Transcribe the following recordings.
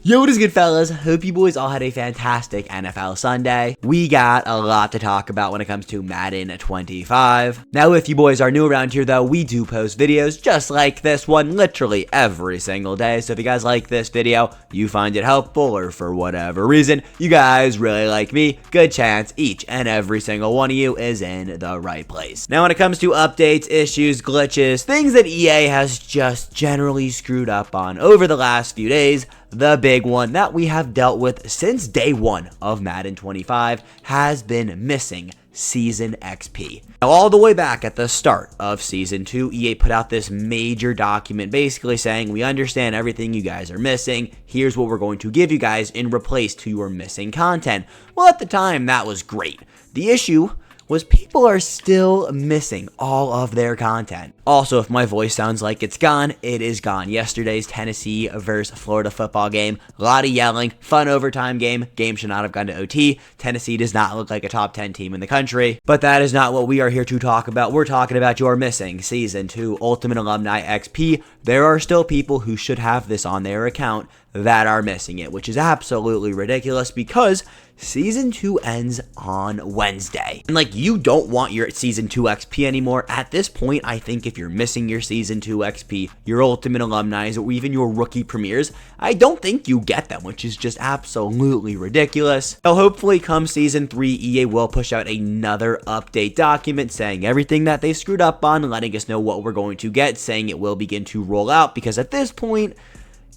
Yo, what is good, fellas? Hope you boys all had a fantastic NFL Sunday. We got a lot to talk about when it comes to Madden 25. Now, if you boys are new around here, though, we do post videos just like this one literally every single day. So if you guys like this video, you find it helpful, or for whatever reason, you guys really like me, good chance each and every single one of you is in the right place. Now, when it comes to updates, issues, glitches, things that EA has just generally screwed up on over the last few days, the big one that we have dealt with since day one of Madden 25 has been missing Season XP. Now, all the way back at the start of Season 2, EA put out this major document basically saying, we understand everything you guys are missing, here's what we're going to give you guys in replace to your missing content. Well, at the time, that was great. The issue was people are still missing all of their content. Also, if my voice sounds like it's gone, it is gone. Yesterday's Tennessee versus Florida football game, a lot of yelling, fun overtime game. Game should not have gone to OT. Tennessee does not look like a top 10 team in the country, but that is not what we are here to talk about. We're talking about your missing Season 2 Ultimate Alumni XP. There are still people who should have this on their account that are missing it, which is absolutely ridiculous because Season 2 ends on Wednesday. And you don't want your Season 2 XP anymore. At this point, I think if you're missing your Season 2 XP, your Ultimate Alumni, or even your Rookie Premieres, I don't think you get them, which is just absolutely ridiculous. Now, hopefully come Season 3, EA will push out another update document saying everything that they screwed up on, letting us know what we're going to get, saying it will begin to roll out, because at this point,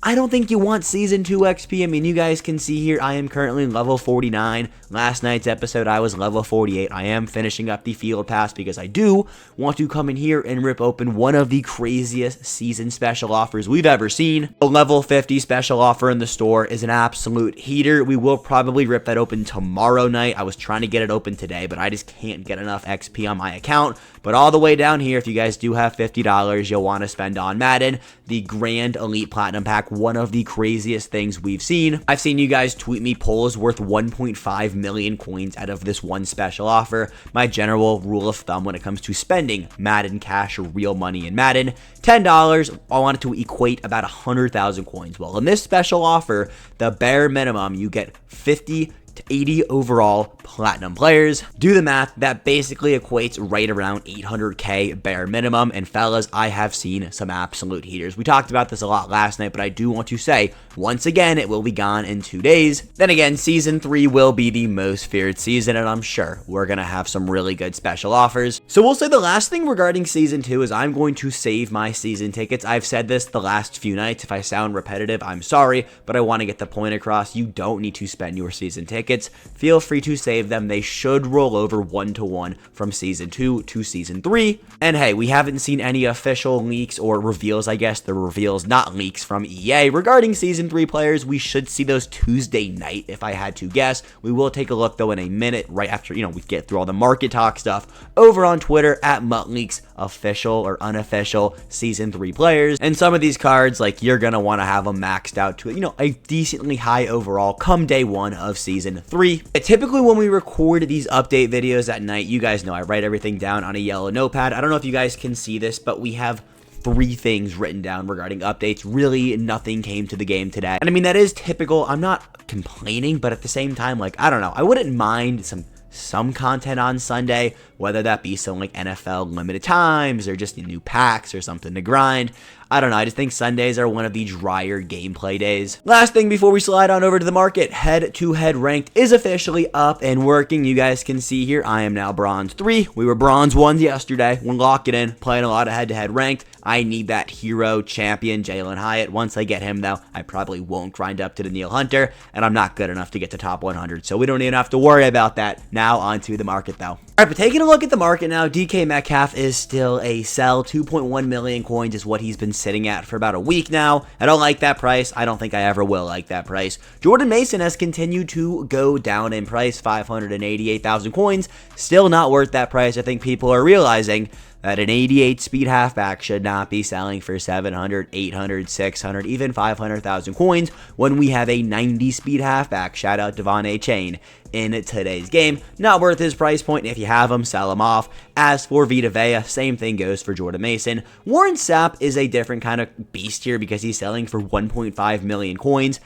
I don't think you want Season 2 XP. I mean, you guys can see here, I am currently level 49. Last night's episode, I was level 48. I am finishing up the Field Pass because I do want to come in here and rip open one of the craziest season special offers we've ever seen. The level 50 special offer in the store is an absolute heater. We will probably rip that open tomorrow night. I was trying to get it open today, but I just can't get enough XP on my account. But all the way down here, if you guys do have $50 you'll want to spend on Madden, the Grand Elite Platinum Pack, one of the craziest things we've seen. I've seen you guys tweet me pulls worth 1.5 million coins out of this one special offer. My general rule of thumb when it comes to spending Madden cash or real money in Madden, $10, I want it to equate about 100,000 coins. Well, in this special offer, the bare minimum, you get 50 to 80 overall platinum players. Do the math, that basically equates right around 800k bare minimum, and fellas, I have seen some absolute heaters. We talked about this a lot last night, but I do want to say, once again, it will be gone in 2 days. Then again, Season 3 will be the most feared season, and I'm sure we're gonna have some really good special offers. So we'll say the last thing regarding Season 2 is I'm going to save my season tickets. I've said this the last few nights. If I sound repetitive, I'm sorry, but I want to get the point across. You don't need to spend your season tickets. Feel free to save them. They should roll over 1-to-1 from Season 2 to Season 3. And hey, we haven't seen any official leaks or reveals, I guess. The reveals, not leaks, from EA regarding Season 3 players. We should see those Tuesday night, if I had to guess. We will take a look, though, in a minute, right after, we get through all the market talk stuff over on Twitter at MuttLeaks, official or unofficial Season 3 players. And some of these cards, you're going to want to have them maxed out to, a decently high overall come day one of Season 3. Typically when we record these update videos at night, you guys know I write everything down on a yellow notepad. I don't know if you guys can see this, but we have 3 things written down regarding updates. Really, nothing came to the game today. And I mean, that is typical. I'm not complaining, but at the same time, I don't know. I wouldn't mind some content on Sunday, whether that be some NFL limited times or just new packs or something to grind. I don't know, I just think Sundays are one of the drier gameplay days. Last thing before we slide on over to the market, head-to-head ranked is officially up and working. You guys can see here, I am now Bronze 3. We were Bronze 1 yesterday. We'll lock it in, playing a lot of head-to-head ranked. I need that hero champion, Jalen Hyatt. Once I get him, though, I probably won't grind up to the Neil Hunter, and I'm not good enough to get to top 100, so we don't even have to worry about that. Now onto the market, though. Alright, but taking a look at the market now, DK Metcalf is still a sell. 2.1 million coins is what he's been sitting at for about a week now. I don't like that price. I don't think I ever will like that price. Jordan Mason has continued to go down in price, 588,000 coins. Still not worth that price. I think people are realizing that an 88 speed halfback should not be selling for 700, 800, 600, even 500,000 coins when we have a 90 speed halfback. Shout out Devon A. Chain in today's game. Not worth his price point. If you have him, sell him off. As for Vita Vea, same thing goes for Jordan Mason. Warren Sapp is a different kind of beast here because he's selling for 1.5 million coins.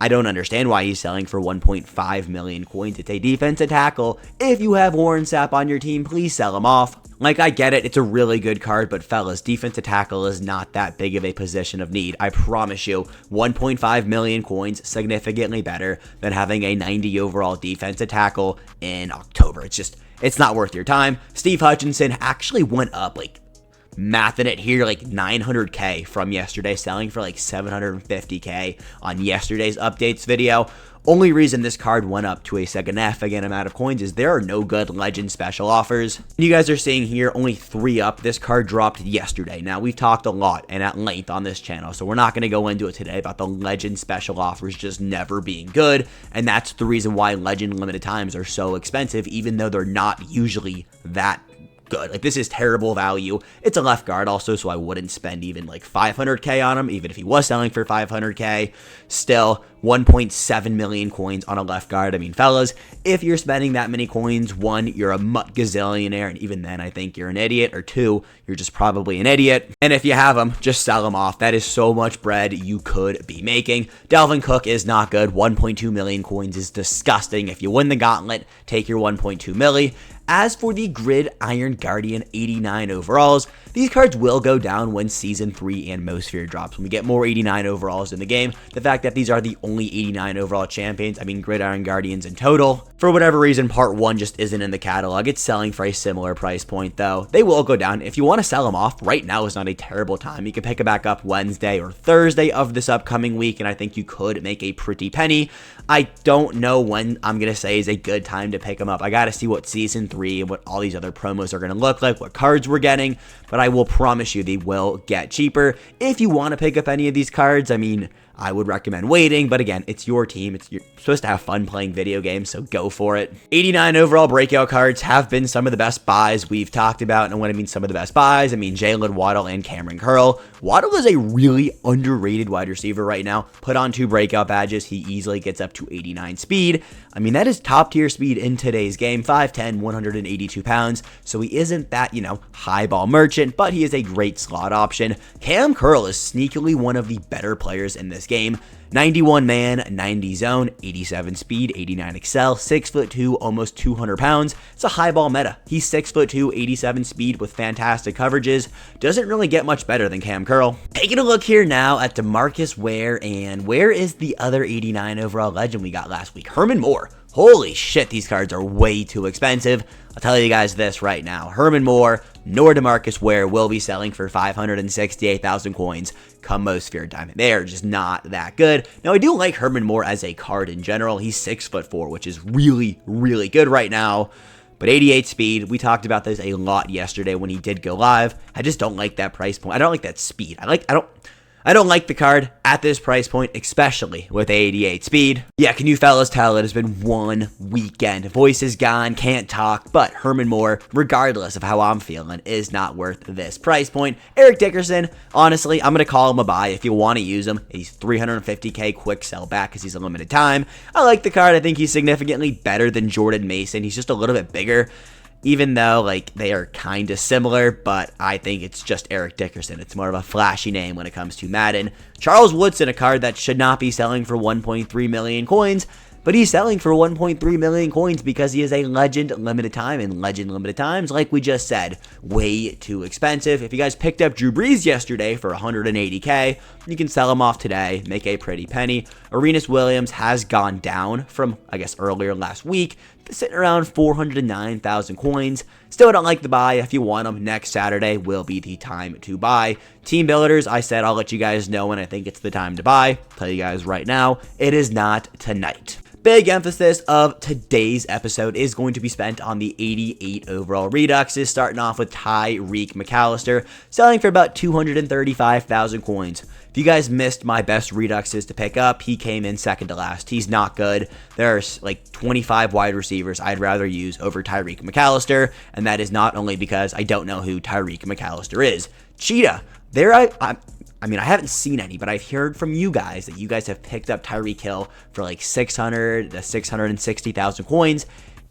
I don't understand why he's selling for 1.5 million coins. It's a defensive tackle. If you have Warren Sapp on your team, please sell him off. Like, I get it, it's a really good card, but fellas, defensive tackle is not that big of a position of need. I promise you, 1.5 million coins, significantly better than having a 90 overall defensive tackle in October. It's not worth your time. Steve Hutchinson actually went up, like, mathing it here, like 900k from yesterday, selling for like 750k on yesterday's updates video. Only reason this card went up to a significant amount of coins is there are no good legend special offers. You guys are seeing here only 3 up. This card dropped yesterday. Now, we've talked a lot and at length on this channel, so we're not going to go into it today about the legend special offers just never being good, and that's the reason why legend limited times are so expensive, even though they're not usually that good. Like, this is terrible value. It's a left guard also, so I wouldn't spend even like 500k on him, even if he was selling for 500k. Still, 1.7 million coins on a left guard. I mean, fellas, if you're spending that many coins, 1, you're a mutt gazillionaire, and even then, I think you're an idiot, or 2, you're just probably an idiot. And if you have them, just sell them off. That is so much bread you could be making. Dalvin Cook is not good. 1.2 million coins is disgusting. If you win the gauntlet, take your 1.2 milli. As for the Grid Iron Guardian 89 overalls, these cards will go down when Season 3 and Mosphere drops. When we get more 89 overalls in the game, the fact that these are the only 89 overall champions, I mean Gridiron Guardians in total, for whatever reason, Part 1 just isn't in the catalog. It's selling for a similar price point, though. They will go down. If you want to sell them off, right now is not a terrible time. You can pick it back up Wednesday or Thursday of this upcoming week, and I think you could make a pretty penny. I don't know when I'm going to say is a good time to pick them up. I got to see what Season 3 and what all these other promos are going to look like, what cards we're getting, but I will promise you they will get cheaper. If you want to pick up any of these cards, I mean, I would recommend waiting, but again, it's your team. You're supposed to have fun playing video games, so go for it. 89 overall breakout cards have been some of the best buys we've talked about, and when I mean some of the best buys, I mean Jalen Waddle and Cameron Curl. Waddle is a really underrated wide receiver right now. Put on 2 breakout badges, he easily gets up to 89 speed. I mean, that is top tier speed in today's game. 5'10", 182 pounds, so he isn't that, high ball merchant, but he is a great slot option. Cam Curl is sneakily one of the better players in this game. 91 man, 90 zone, 87 speed, 89 excel, 6'2", almost 200 pounds. It's a high ball meta. He's 6'2", 87 speed with fantastic coverages. Doesn't really get much better than Cam Curl. Taking a look here now at DeMarcus Ware, and where is the other 89 overall legend we got last week? Herman Moore. Holy shit, these cards are way too expensive. I'll tell you guys this right now. Herman Moore nor DeMarcus Ware will be selling for 568,000 coins come Mosphere time. They are just not that good. Now, I do like Herman Moore as a card in general. He's 6'4", which is really, really good right now. But 88 speed, we talked about this a lot yesterday when he did go live. I just don't like that price point. I don't like that speed. I don't like the card at this price point, especially with 88 speed. Yeah, can you fellas tell it has been one weekend? Voice is gone, can't talk, but Herman Moore, regardless of how I'm feeling, is not worth this price point. Eric Dickerson, honestly, I'm going to call him a buy if you want to use him. He's 350k quick sell back because he's a limited time. I like the card. I think he's significantly better than Jordan Mason. He's just a little bit bigger. Even though, they are kind of similar, but I think it's just Eric Dickerson. It's more of a flashy name when it comes to Madden. Charles Woodson, a card that should not be selling for 1.3 million coins, but he's selling for 1.3 million coins because he is a legend limited time, and legend limited times, like we just said, way too expensive. If you guys picked up Drew Brees yesterday for 180k, you can sell him off today, make a pretty penny. Arenas Williams has gone down from, I guess, earlier last week, sitting around 409,000 coins. Still don't like the buy. If you want them, next Saturday will be the time to buy. Team Builders, I said I'll let you guys know when I think it's the time to buy. Tell you guys right now, it is not tonight. Big emphasis of today's episode is going to be spent on the 88 overall Reduxes, starting off with Tyreek McAllister, selling for about 235,000 coins. If you guys missed my best Reduxes to pick up, he came in second to last. He's not good. There's like 25 wide receivers I'd rather use over Tyreek McAllister, and that is not only because I don't know who Tyreek McAllister is. Cheetah, I mean, I haven't seen any, but I've heard from you guys that you guys have picked up Tyreek Hill for like 600 to 660,000 coins.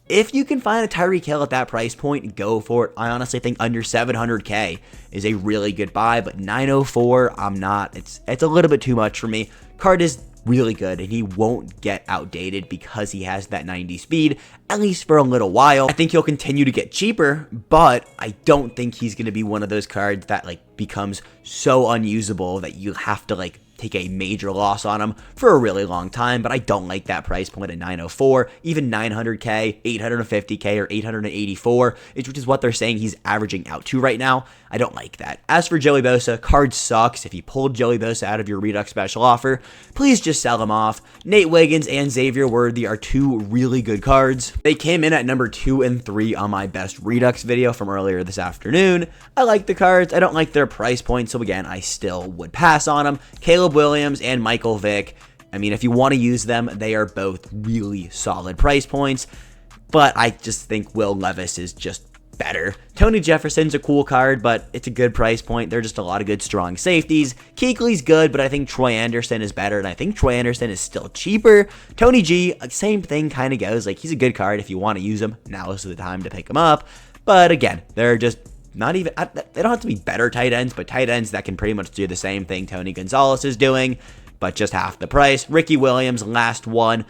If you can find a Tyreek Hill at that price point, go for it. I honestly think under 700k is a really good buy, but 904, I'm not. It's a little bit too much for me. Card is really good, and he won't get outdated because he has that 90 speed, at least for a little while. I think he'll continue to get cheaper, but I don't think he's going to be one of those cards that like becomes so unusable that you have to like take a major loss on him for a really long time. But I don't like that price point at 904, even 900k, 850k, or 884, which is what they're saying he's averaging out to right now. I don't like that. As for Joey Bosa, card sucks. If you pulled Joey Bosa out of your Redux special offer, please just sell him off. Nate Wiggins and Xavier Worthy are two really good cards. They came in at number 2 and 3 on my best Redux video from earlier this afternoon. I like the cards. I don't like their price point, so again, I still would pass on them. Caleb Williams and Michael Vick, I mean, if you want to use them, they are both really solid price points, but I just think Will Levis is just better. Tony Jefferson's a cool card, but it's a good price point. They're just a lot of good, strong safeties. Kuechly's good, but I think Troy Anderson is better, and I think Troy Anderson is still cheaper. Tony G, same thing kind of goes. Like, he's a good card if you want to use him. Now is the time to pick him up. But again, they're just not even, they don't have to be better tight ends, but tight ends that can pretty much do the same thing Tony Gonzalez is doing, but just half the price. Ricky Williams, last one.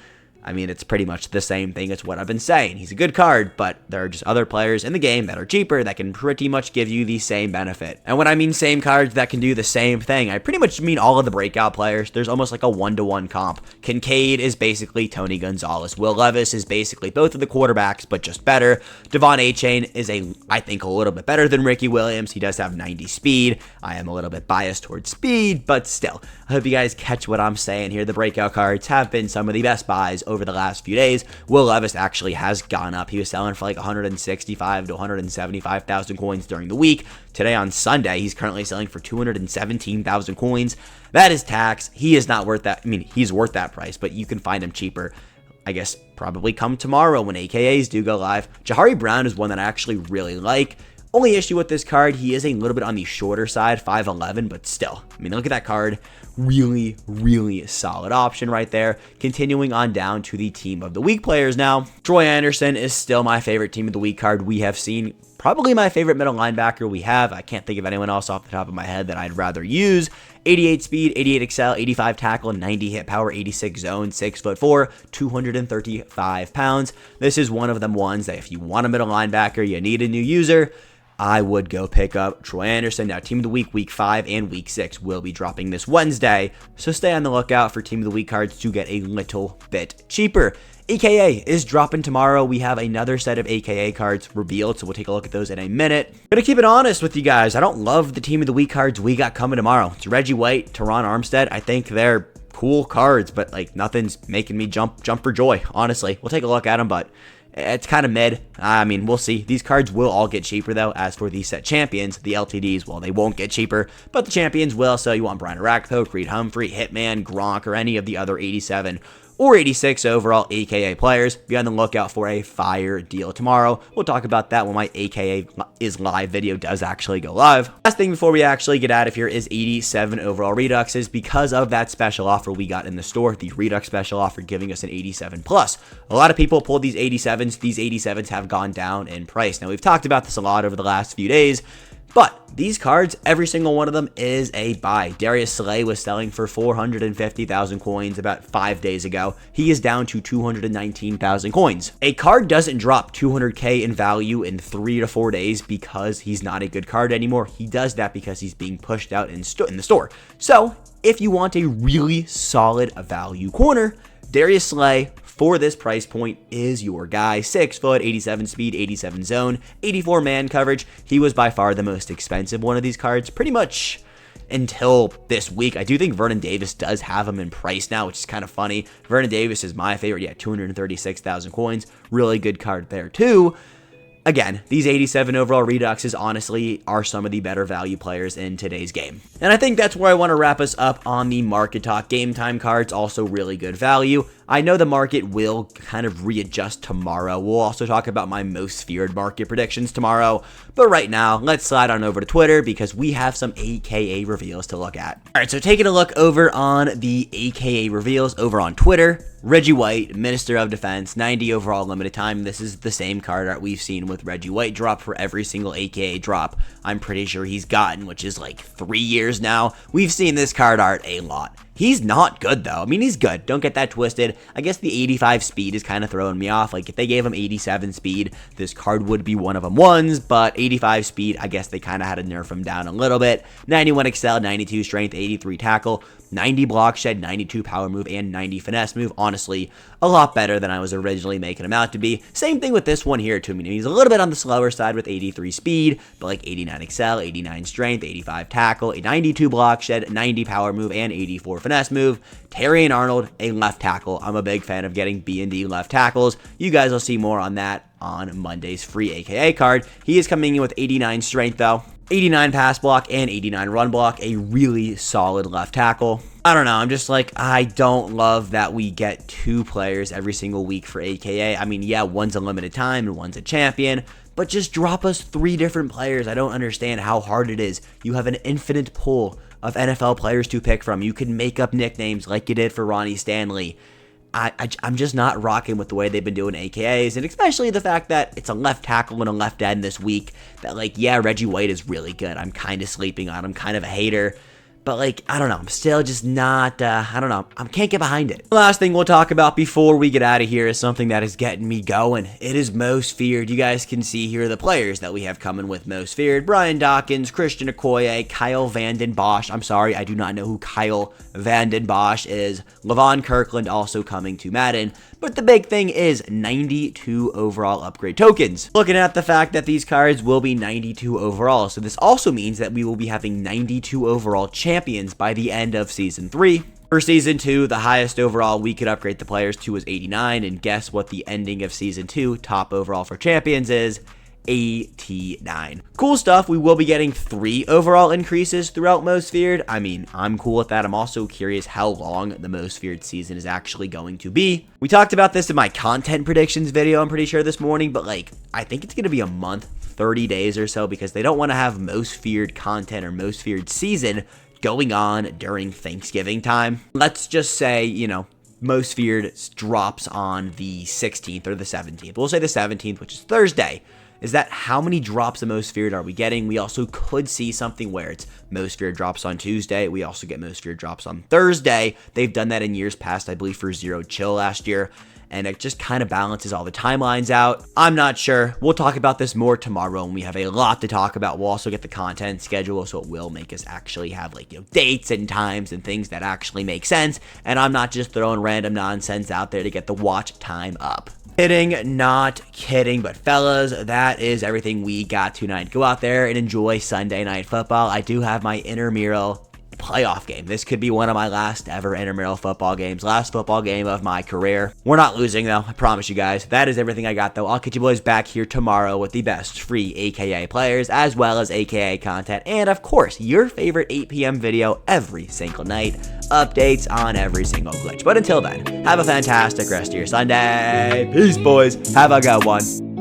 I mean, it's pretty much the same thing as what I've been saying. He's a good card, but there are just other players in the game that are cheaper that can pretty much give you the same benefit. And when I mean same cards that can do the same thing, I pretty much mean all of the breakout players. There's almost like a 1-to-1 comp. Kincaid is basically Tony Gonzalez. Will Levis is basically both of the quarterbacks, but just better. Devon Achane is I think a little bit better than Ricky Williams. He does have 90 speed. I am a little bit biased towards speed, but still. I hope you guys catch what I'm saying here. The breakout cards have been some of the best buys over the last few days. Will Levis actually has gone up. He was selling for like 165 to 175,000 coins during the week. Today on Sunday, he's currently selling for 217,000 coins. That is tax. He is not worth that. I mean, he's worth that price, but you can find him cheaper. I guess probably come tomorrow when AKAs do go live. Jahari Brown is one that I actually really like. Only issue with this card, he is a little bit on the shorter side, 5'11", but still. I mean, look at that card. Really, really solid option right there. Continuing on down to the Team of the Week players now. Troy Anderson is still my favorite Team of the Week card we have seen. Probably my favorite middle linebacker we have. I can't think of anyone else off the top of my head that I'd rather use. 88 speed, 88 excel, 85 tackle, 90 hit power, 86 zone, 6'4", 235 pounds. This is one of them ones that if you want a middle linebacker, you need a new user, I would go pick up Troy Anderson. Now, Team of the Week, Week 5 and Week 6 will be dropping this Wednesday, so stay on the lookout for Team of the Week cards to get a little bit cheaper. AKA is dropping tomorrow. We have another set of AKA cards revealed, so we'll take a look at those in a minute. Gonna keep it honest with you guys. I don't love the Team of the Week cards we got coming tomorrow. It's Reggie White, Teron Armstead. I think they're cool cards, but like nothing's making me jump for joy, honestly. We'll take a look at them, but it's kind of mid. I mean, we'll see. These cards will all get cheaper, though. As for the set champions, the LTDs, well, they won't get cheaper, but the champions will. So you want Brian Arakpo, Creed Humphrey, Hitman, Gronk, or any of the other 87 or 86 overall AKA players. Be on the lookout for a fire deal tomorrow. We'll talk about that when my AKA is live video does actually go live. Last thing before we actually get out of here is 87 overall Reduxes. Because of that special offer we got in the store, the Redux special offer giving us an 87 plus. A lot of people pulled these 87s. These 87s have gone down in price. Now, we've talked about this a lot over the last few days, but these cards, every single one of them is a buy. Darius Slay was selling for 450,000 coins about 5 days ago. He is down to 219,000 coins. A card doesn't drop 200k in value in 3 to 4 days because he's not a good card anymore. He does that because he's being pushed out in the store. So if you want a really solid value corner, Darius Slay for this price point is your guy. 6 foot, 87 speed, 87 zone, 84 man coverage. He was by far the most expensive one of these cards, pretty much until this week. I do think Vernon Davis does have him in price now, which is kind of funny. Vernon Davis is my favorite. Yeah, 236,000 coins. Really good card there too. Again, these 87 overall Reduxes honestly are some of the better value players in today's game. And I think that's where I want to wrap us up on the Market Talk. Game Time cards, also really good value. I know the market will kind of readjust tomorrow. We'll also talk about my most feared market predictions tomorrow. But right now, let's slide on over to Twitter because we have some AKA reveals to look at. All right, so taking a look over on the AKA reveals over on Twitter. Reggie White, Minister of Defense, 90 overall limited time. This is the same card art we've seen with Reggie White drop for every single AKA drop I'm pretty sure he's gotten, which is like 3 years now. We've seen this card art a lot. He's not good, though. I mean, he's good. Don't get that twisted. I guess the 85 speed is kind of throwing me off. Like, if they gave him 87 speed, this card would be one of them ones, but 85 speed, I guess they kind of had to nerf him down a little bit. 91 excel, 92 strength, 83 tackle, 90 block shed, 92 power move, and 90 finesse move. Honestly, a lot better than I was originally making him out to be. Same thing with this one here, too. I mean, he's a little bit on the slower side with 83 speed, but like 89 excel, 89 strength, 85 tackle, a 92 block shed, 90 power move, and 84 finesse move. Terry and Arnold, a left tackle. I'm a big fan of getting B and D left tackles. You guys will see more on that on Monday's free AKA card. He is coming in with 89 strength, though. 89 pass block and 89 run block, a really solid left tackle. I don't know, I'm just like, I don't love that we get 2 players every single week for AKA. I mean, yeah, one's a limited time and one's a champion, but just drop us 3 different players. I don't understand how hard it is. You have an infinite pool of NFL players to pick from. You can make up nicknames like you did for Ronnie Stanley. I'm just not rocking with the way they've been doing AKAs, and especially the fact that it's a left tackle and a left end this week. That, like, yeah, Reggie White is really good. I'm kind of sleeping on him, kind of a hater. But, like, I don't know. I'm still just not, I don't know. I can't get behind it. The last thing we'll talk about before we get out of here is something that is getting me going. It is most feared. You guys can see here the players that we have coming with most feared. Brian Dawkins, Christian Okoye, Kyle Vanden Bosch. I'm sorry, I do not know who Kyle Vanden Bosch is. Levon Kirkland also coming to Madden. But the big thing is 92 overall upgrade tokens. Looking at the fact that these cards will be 92 overall, so this also means that we will be having 92 overall champions by the end of Season 3. For Season 2, the highest overall we could upgrade the players to was 89, and guess what the ending of Season 2 top overall for champions is? 89. Cool stuff. We will be getting 3 overall increases throughout Most Feared. I mean, I'm cool with that. I'm also curious how long the Most Feared season is actually going to be. We talked about this in my content predictions video, I'm pretty sure, this morning, but like, I think it's going to be a month, 30 days or so, because they don't want to have Most Feared content or Most Feared season going on during Thanksgiving time. Let's just say, you know, Most Feared drops on the 16th or the 17th. We'll say the 17th, which is Thursday. Is that how many drops of Most Feared are we getting? We also could see something where it's Most Feared drops on Tuesday. We also get Most Feared drops on Thursday. They've done that in years past, I believe, for Zero Chill last year. And it just kind of balances all the timelines out. I'm not sure. We'll talk about this more tomorrow, and we have a lot to talk about. We'll also get the content schedule, so it will make us actually have, like, you know, dates and times and things that actually make sense. And I'm not just throwing random nonsense out there to get the watch time up. Kidding, not kidding, but fellas, that is everything we got tonight. Go out there and enjoy Sunday Night Football. I do have my intramural playoff game. This could be one of my last ever intramural football games. Last football game of my career. We're not losing, though. I promise you guys. That is everything I got, though. I'll catch you boys back here tomorrow with the best free AKA players, as well as AKA content, and, of course, your favorite 8 p.m. video every single night. Updates on every single glitch. But until then, have a fantastic rest of your Sunday. Peace, boys. Have a good one.